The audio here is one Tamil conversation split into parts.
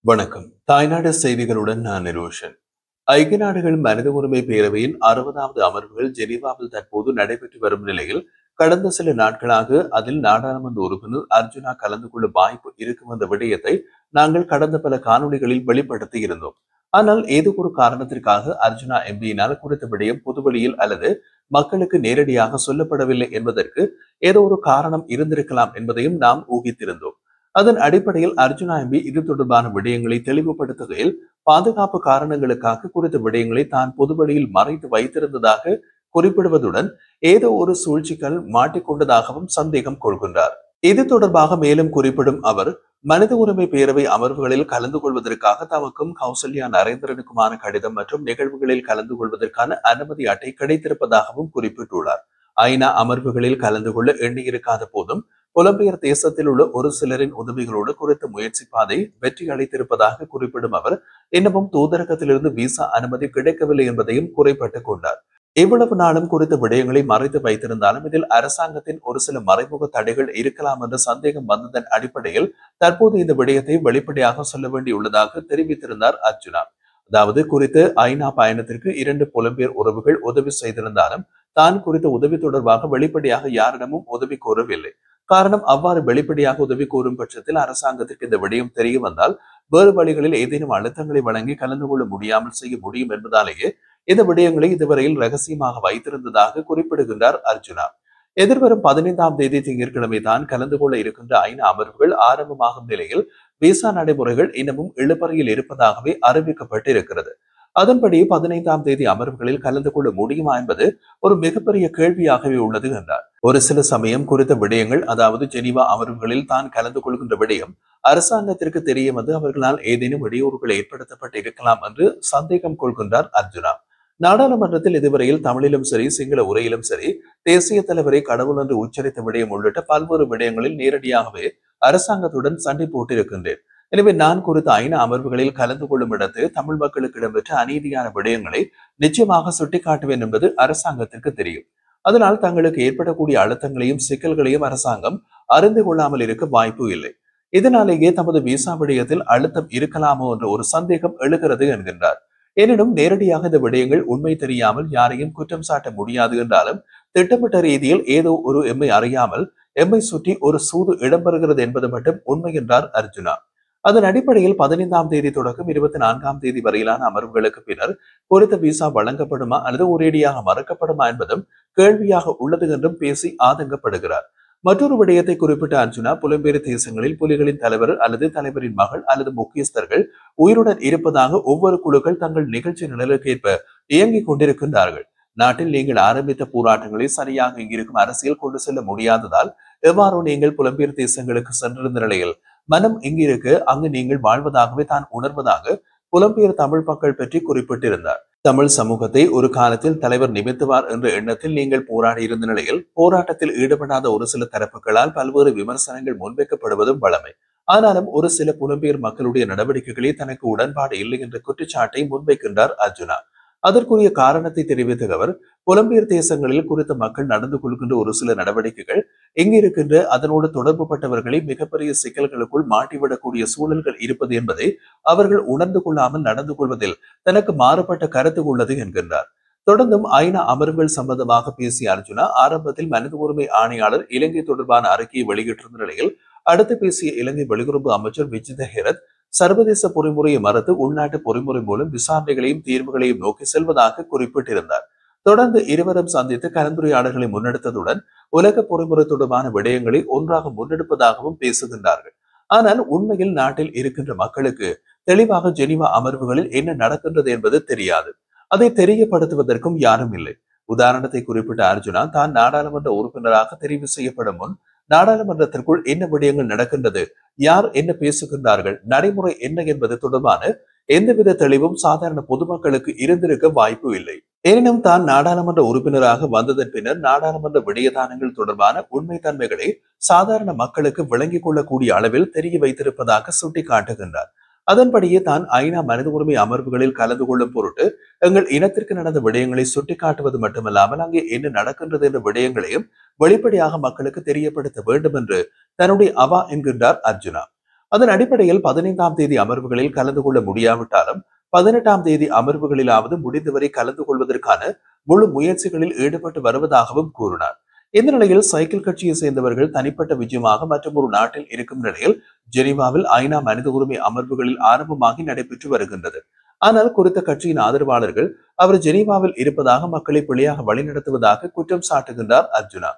வணக்கம். தாய்நாடு செய்திகளுடன் நான் நிரோஷன். ஐக்கிய நாடுகள் மனித உரிமை பேரவையின் 60வது அமர்வுகள் ஜெனீவாவில் தற்போது நடைபெற்று வரும் நிலையில், கடந்த சில நாட்களாக அதில் நாடாளுமன்ற உறுப்பினர் அர்ஜுனா கலந்து கொள்ள வாய்ப்பு இருக்கும் என்ற விடயத்தை நாங்கள் கடந்த பல காணொளிகளில் வெளிப்படுத்தி இருந்தோம். ஆனால் ஏதோ ஒரு காரணத்திற்காக அர்ஜுனா எம்பியினால் குறித்த விடயம் பொதுவெளியில் அல்லது மக்களுக்கு நேரடியாக சொல்லப்படவில்லை என்பதற்கு ஏதோ ஒரு காரணம் இருந்திருக்கலாம் என்பதையும் நாம் ஊகித்திருந்தோம். அதன் அடிப்படையில் அர்ஜுனா எம்பி இது தொடர்பான விடயங்களை தெளிவுபடுத்துகையில், பாதுகாப்பு காரணங்களுக்காக குறித்த விடயங்களை தான் பொதுவெளியில் மறைத்து வைத்திருந்ததாக குறிப்பிடுவதுடன் ஏதோ ஒரு சூழ்ச்சிகள் மாட்டிக்கொண்டதாகவும் சந்தேகம் கொள்கின்றார். இது தொடர்பாக மேலும் குறிப்பிடும் அவர், மனித உரிமை பேரவை அமர்வுகளில் கலந்து கொள்வதற்காக தமக்கும் கௌசல்யா நரேந்திரனுக்குமான கடிதம் மற்றும் நிகழ்வுகளில் கலந்து கொள்வதற்கான அனுமதி அட்டை கிடைத்திருப்பதாகவும் குறிப்பிட்டுள்ளார். ஐநா அமர்வுகளில் கலந்து கொள்ள எண்ணியிருக்காத போதும் புலம்பெயர் தேசத்தில் உள்ள ஒரு சிலரின் உதவிகளோடு குறித்த முயற்சி பாதை வெற்றி அளித்திருப்பதாக குறிப்பிடும் அவர், இன்னமும் தூதரகத்திலிருந்து விசா அனுமதி கிடைக்கவில்லை என்பதையும் குறைப்பட்டுக் கொண்டார். இவ்வளவு நாளும் குறித்த விடயங்களை மறைத்து வைத்திருந்தாலும் இதில் அரசாங்கத்தின் ஒரு சில மறைமுக தடைகள் இருக்கலாம் என்ற சந்தேகம் வந்ததன் அடிப்படையில் தற்போது இந்த விடயத்தை வெளிப்படையாக சொல்ல வேண்டியுள்ளதாக தெரிவித்திருந்தார் அர்ஜுனா. அதாவது, குறித்து ஐநா பயணத்திற்கு 2 புலம்பெயர் உறவுகள் உதவி செய்திருந்தாலும் தான் குறித்த உதவி தொடர்பாக வெளிப்படையாக யாரிடமும் உதவி கோரவில்லை. காரணம், அவ்வாறு வெளிப்படையாக உதவி கோரும் பட்சத்தில் அரசாங்கத்திற்கு இந்த விடயம் தெரிய வந்தால் வேறு வழிகளில் ஏதேனும் அழுத்தங்களை வழங்கி கலந்து கொள்ள முடியாமல் செய்ய முடியும் என்பதாலேயே இந்த விடயங்களை இதுவரையில் ரகசியமாக வைத்திருந்ததாக குறிப்பிடுகின்றார் அர்ஜுனா. எதிர்வரும் 15ஆம் தேதி திங்கட்கிழமை தான் கலந்து கொள்ள இருக்கின்ற ஐநா அமர்வுகள் ஆரம்பமாகும் நிலையில் விசா நடைமுறைகள் இன்னமும் இழுபறையில் இருப்பதாகவே அறிவிக்கப்பட்டிருக்கிறது. அதன்படி 15ஆம் தேதி அமர்வுகளில் கலந்து கொள்ள முடியுமா என்பது ஒரு மிகப்பெரிய கேள்வியாகவே உள்ளது என்றார். ஒரு சில சமயம் குறித்த விடயங்கள், அதாவது ஜெனீவா அமர்வுகளில் தான் கலந்து கொள்கின்ற விடயம் அரசாங்கத்திற்கு தெரிய வந்து அவர்களால் ஏதேனும் இடையூறுகள் ஏற்படுத்தப்பட்டு இருக்கலாம் என்று சந்தேகம் கொள்கின்றார் அர்ஜுனா. நாடாளுமன்றத்தில் இதுவரையில் தமிழிலும் சரி, சிங்கள உரையிலும் சரி, தேசிய தலைவரை கடவுள் என்று உச்சரித்த விடயம் உள்ளிட்ட பல்வேறு விடயங்களில் நேரடியாகவே அரசாங்கத்துடன் சண்டை போட்டிருக்கின்றேன். எனவே நான் குறித்த ஐநா அமர்வுகளில் கலந்து கொள்ளும் இடத்து தமிழ் மக்களுக்கு இடம்பெற்ற அநீதியான விடயங்களை நிச்சயமாக சுட்டிக்காட்டுவேன் என்பது அரசாங்கத்திற்கு தெரியும். அதனால் தங்களுக்கு ஏற்படக்கூடிய அழுத்தங்களையும் சிக்கல்களையும் அரசாங்கம் அறிந்து கொள்ளாமல் இருக்க வாய்ப்பு இல்லை. இதனாலேயே தமது விசா விடயத்தில் அழுத்தம் இருக்கலாமோ என்ற ஒரு சந்தேகம் எழுகிறது என்கின்றார். எனினும் நேரடியாக இந்த விடயங்கள் உண்மை தெரியாமல் யாரையும் குற்றம் சாட்ட முடியாது என்றாலும் திட்டமிட்ட ரீதியில் ஏதோ ஒரு எம்மை அறியாமல் எம்மை சுற்றி ஒரு சூது இடம்பெறுகிறது என்பது மட்டும் உண்மை என்றார் அர்ஜுனா. அதன் அடிப்படையில் 15ஆம் தேதி தொடக்கம் 24ஆம் தேதி வரையிலான அமர்வுகளுக்கு பின்னர் குறித்த விசா வழங்கப்படுமா அல்லது ஒரேடியாக மறுக்கப்படுமா என்பதும் கேள்வியாக உள்ளது என்றும் பேசி ஆதங்கப்படுகிறார். மற்றொரு விடயத்தை குறிப்பிட்ட அர்ஜுனா, புலம்பெயர் தேசங்களில் புலிகளின் தலைவர் அல்லது தலைவரின் மகள் அல்லது முக்கியஸ்தர்கள் உயிருடன் இருப்பதாக ஒவ்வொரு குழுக்கள் தங்கள் நிகழ்ச்சி நிழலுக்கேற்ப இயங்கிக் கொண்டிருக்கின்றார்கள். நாட்டில் நீங்கள் ஆரம்பித்த போராட்டங்களை சரியாக இங்கிருக்கும் அரசியல் கொண்டு செல்ல முடியாததால் எவ்வாறோ நீங்கள் புலம்பெயர் தேசங்களுக்கு சென்றிருந்த நிலையில் மனம் இங்கிருக்கு, அங்கு நீங்கள் வாழ்வதாகவே தான் உணர்வதாக புலம்பெயர் தமிழ் மக்கள் பற்றி குறிப்பிட்டிருந்தார். தமிழ் சமூகத்தை ஒரு காலத்தில் தலைவர் நிமித்துவார் என்ற எண்ணத்தில் நீங்கள் போராடி இருந்த நிலையில் போராட்டத்தில் ஈடுபடாத ஒரு சில தரப்புகளால் பல்வேறு விமர்சனங்கள் முன்வைக்கப்படுவதும் வழமை. ஆனாலும் ஒரு சில புலம்பெயர் மக்களுடைய நடவடிக்கைகளே தனக்கு உடன்பாடு இல்லை என்ற குற்றச்சாட்டை முன்வைக்கின்றார் அர்ஜுனா. அதற்குரிய காரணத்தை தெரிவித்த அவர், புலம்பெயர் தேசங்களில் குறித்த மக்கள் நடந்து கொள்கின்ற ஒரு சில நடவடிக்கைகள் இங்கிருக்கின்ற அதனோடு தொடர்பு பட்டவர்களை மிகப்பெரிய சிக்கல்களுக்குள் மாட்டிவிடக்கூடிய சூழல்கள் இருப்பது என்பதை அவர்கள் உணர்ந்து கொள்ளாமல் நடந்து கொள்வதில் தனக்கு மாறுபட்ட கருத்து உள்ளது என்கின்றார். தொடர்ந்தும் ஐநா அமர்வுகள் சம்பந்தமாக பேசிய அர்ஜுனா, ஆரம்பத்தில் மனித உரிமை ஆணையாளர் இலங்கை தொடர்பான அறிக்கையை வெளியிட்டிருந்த நிலையில் அடுத்து பேசிய இலங்கை வெளியுறவு அமைச்சர் விஜித ஹெரத், சர்வதேச பொறிமுறையை மறுத்து உள்நாட்டு பொறிமுறை மூலம் விசாரணைகளையும் தீர்வுகளையும் நோக்கி செல்வதாக குறிப்பிட்டிருந்தார். தொடர்ந்து இருவரும் சந்தித்து கலந்துரையாடல்களை முன்னெடுத்ததுடன் உலக பொறிமுறை தொடர்பான விடயங்களை ஒன்றாக முன்னெடுப்பதாகவும் பேசுகின்றார்கள். ஆனால் உண்மையில் நாட்டில் இருக்கின்ற மக்களுக்கு தெளிவாக ஜெனீவா அமர்வுகளில் என்ன நடக்கின்றது என்பது தெரியாது. அதை தெரியப்படுத்துவதற்கும் யாரும் இல்லை. உதாரணத்தை குறிப்பிட்ட அர்ஜுனா, தான் நாடாளுமன்ற உறுப்பினராக தெரிவு செய்யப்படும் முன் நாடாளுமன்றத்திற்குள் என்ன விடயங்கள் நடக்கின்றது, யார் என்ன பேசுகின்றார்கள், நடைமுறை என்ன என்பது தொடர்பான எந்தவித தெளிவும் சாதாரண பொதுமக்களுக்கு இருந்திருக்க வாய்ப்பு இல்லை. எனினும் தான் நாடாளுமன்ற உறுப்பினராக வந்ததன் பின்னர் நாடாளுமன்ற விடயதானங்கள் தொடர்பான உண்மை தன்மைகளை சாதாரண மக்களுக்கு விளங்கிக் கொள்ளக்கூடிய அளவில் தெரிய வைத்திருப்பதாக சுட்டிக்காட்டுகின்றார். அதன்படியே தான் ஐநா மனித உரிமை அமர்வுகளில் கலந்து கொள்ளும் பொருட்டு எங்கள் இனத்திற்கு நடந்த விடயங்களை சுட்டிக்காட்டுவது மட்டுமல்லாமல் அங்கே என்ன நடக்கின்றது என்ற விடயங்களையும் வெளிப்படையாக மக்களுக்கு தெரியப்படுத்த வேண்டும் என்று தன்னுடைய அவா என்கின்றார் அர்ஜுனா. அதன் அடிப்படையில் 15ஆம் தேதி அமர்வுகளில் கலந்து கொள்ள முடியாவிட்டாலும் 18ஆம் தேதி அமர்வுகளிலாவது முடிந்தவரை கலந்து கொள்வதற்கான முழு முயற்சிகளில் ஈடுபட்டு வருவதாகவும் கூறினார். இந்த நிலையில் சைக்கிள் கட்சியை சேர்ந்தவர்கள் தனிப்பட்ட விஜயமாக மற்றும் ஒரு நாட்டில் இருக்கும் நிலையில் ஜெனீவாவில் ஐநா மனித உரிமை அமர்வுகளில் ஆரம்பமாகி நடைபெற்று வருகின்றது. ஆனால் குறித்த கட்சியின் ஆதரவாளர்கள் அவர் ஜெனீவாவில் இருப்பதாக மக்களை பிழையாக வழிநடத்துவதாக குற்றம் சாட்டுகின்றார் அர்ஜுனா.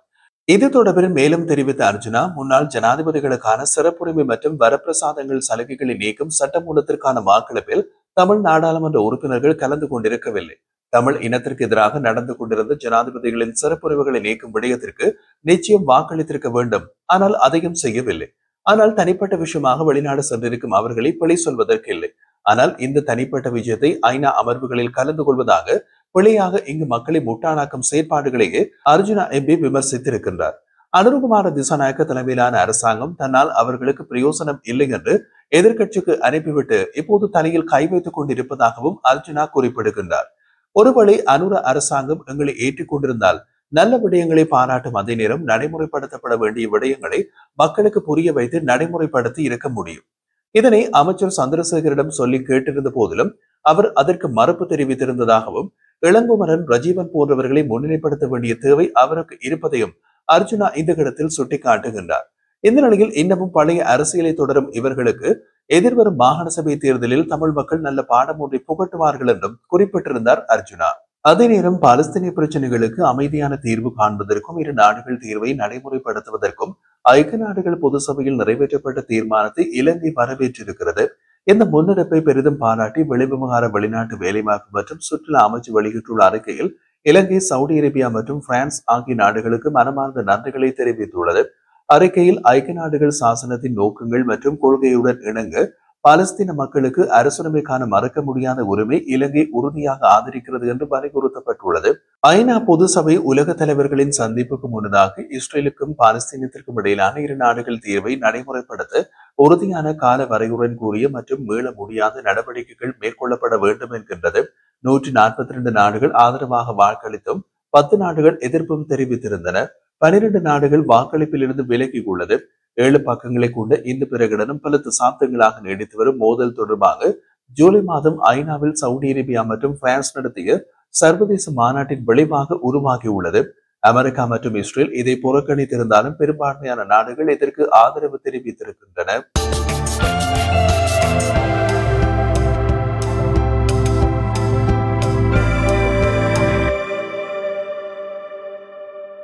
இது தொடர்பில் மேலும் தெரிவித்த அர்ஜுனா, முன்னாள் ஜனாதிபதிகளுக்கான சிறப்புரிமை மற்றும் வரப்பிரசாதங்கள் சலுகைகளை நீக்கும் சட்டமூலத்திற்கான வாக்களிப்பில் தமிழ் நாடாளுமன்ற உறுப்பினர்கள் கலந்து கொண்டிருக்கவில்லை. தமிழ் இனத்திற்கு எதிராக நடந்து கொண்டிருந்த ஜனாதிபதிகளின் சிறப்புரிமைகளை நீக்கும் விடயத்திற்கு நிச்சயம் வாக்களித்திருக்க வேண்டும். ஆனால் அதையும் செய்யவில்லை. ஆனால் தனிப்பட்ட விஷயமாக வெளிநாடு சென்றிருக்கும் அவர்களை பிழை சொல்வதற்கு இல்லை. ஆனால் இந்த தனிப்பட்ட விஜயத்தை ஐநா அமர்வுகளில் கலந்து கொள்வதாக பிழையாக இங்கு மக்களை முட்டாளாக்கும் செயற்பாடுகளையே அர்ஜுனா எம்பி விமர்சித்திருக்கின்றார். அனுருகுமார திசாநாயக்க தலைமையிலான அரசாங்கம் தன்னால் அவர்களுக்கு பிரயோசனம் இல்லை என்று எதிர்கட்சிக்கு அனுப்பிவிட்டு இப்போது தலையில் கை வைத்துக் கொண்டிருப்பதாகவும் அர்ஜுனா குறிப்பிடுகின்றார். ஒருவேளை அனுர அரசாங்கம் எங்களை ஏற்றுக்கொண்டிருந்தால் நல்ல விடயங்களை பாராட்டும் அதே நேரம் நடைமுறைப்படுத்தப்பட வேண்டிய விடயங்களை மக்களுக்கு புரிய வைத்து நடைமுறைப்படுத்தி இருக்க முடியும். இதனை அமைச்சர் சந்திரசேகரிடம் சொல்லி கேட்டிருந்த போதிலும் அவர் அதற்கு மறுப்பு தெரிவித்திருந்ததாகவும், இளங்குமரன், ரஜீவன் போன்றவர்களை முன்னிலைப்படுத்த வேண்டிய தேவை அவருக்கு இருப்பதையும் அர்ஜுனா இந்த இடத்தில் சுட்டிக்காட்டுகின்றார். இந்த நிலையில் இன்னமும் பழைய அரசியலை தொடரும் இவர்களுக்கு எதிர்வரும் மாகாண சபை தேர்தலில் தமிழ் மக்கள் நல்ல பாடம் ஒன்றை புகட்டுவார்கள் என்றும் குறிப்பிட்டிருந்தார் அர்ஜுனா. அதே நேரம் பாலஸ்தீனிய பிரச்சனைகளுக்கு அமைதியான தீர்வு காண்பதற்கும் இரு நாடுகள் தீர்வை நடைமுறைப்படுத்துவதற்கும் ஐக்கிய நாடுகள் பொது சபையில் நிறைவேற்றப்பட்ட தீர்மானத்தை இலங்கை வரவேற்றிருக்கிறது. இந்த முன்னெடுப்பை பெரிதும் பாராட்டி வெளிவிவகார, வெளிநாட்டு வேலைவாய்ப்பு மற்றும் சுற்றுலா அமைச்சு வெளியிட்டுள்ள அறிக்கையில் இலங்கை, சவுதி அரேபியா மற்றும் பிரான்ஸ் ஆகிய நாடுகளுக்கு மனமார்ந்த நன்றிகளை தெரிவித்துள்ளது. அறிக்கையில் ஐக்கிய நாடுகள் சாசனத்தின் நோக்கங்கள் மற்றும் கொள்கையுடன் இணங்க பாலஸ்தீன மக்களுக்கு அரசுரிமைக்கான மறக்க முடியாத உரிமை இலங்கை உறுதியாக ஆதரிக்கிறது என்று வலியுறுத்தப்பட்டுள்ளது. ஐநா பொது சபை உலக தலைவர்களின் சந்திப்புக்கு முன்னதாக இஸ்ரேலுக்கும் பாலஸ்தீனத்திற்கும் இடையிலான இரு நாடுகள் தீர்வை நடைமுறைப்படுத்த உறுதியான கால வரையுடன் கூறிய மற்றும் மீள முடியாத நடவடிக்கைகள் மேற்கொள்ளப்பட வேண்டும் என்கின்றது. 142 நாடுகள் ஆதரவாக வாக்களித்தும் 10 நாடுகள் எதிர்ப்பும் தெரிவித்திருந்தன. 12 நாடுகள் வாக்களிப்பில் இருந்து விலகிக் உள்ளது. 7 பக்கங்களை கொண்ட இந்த பிரகடனம் பல தசாப்தங்களாக நீடித்து வரும் மோதல் தொடர்பாக ஜூலை மாதம் ஐநாவில் சவுதி அரேபியா மற்றும் பிரான்ஸ் நடத்திய சர்வதேச மாநாட்டின் விளைவாக உருவாகியுள்ளது. அமெரிக்கா மற்றும் இஸ்ரேல் இதை புறக்கணித்திருந்தாலும் பெரும்பான்மையான நாடுகள் இதற்கு ஆதரவு தெரிவித்திருக்கின்றன.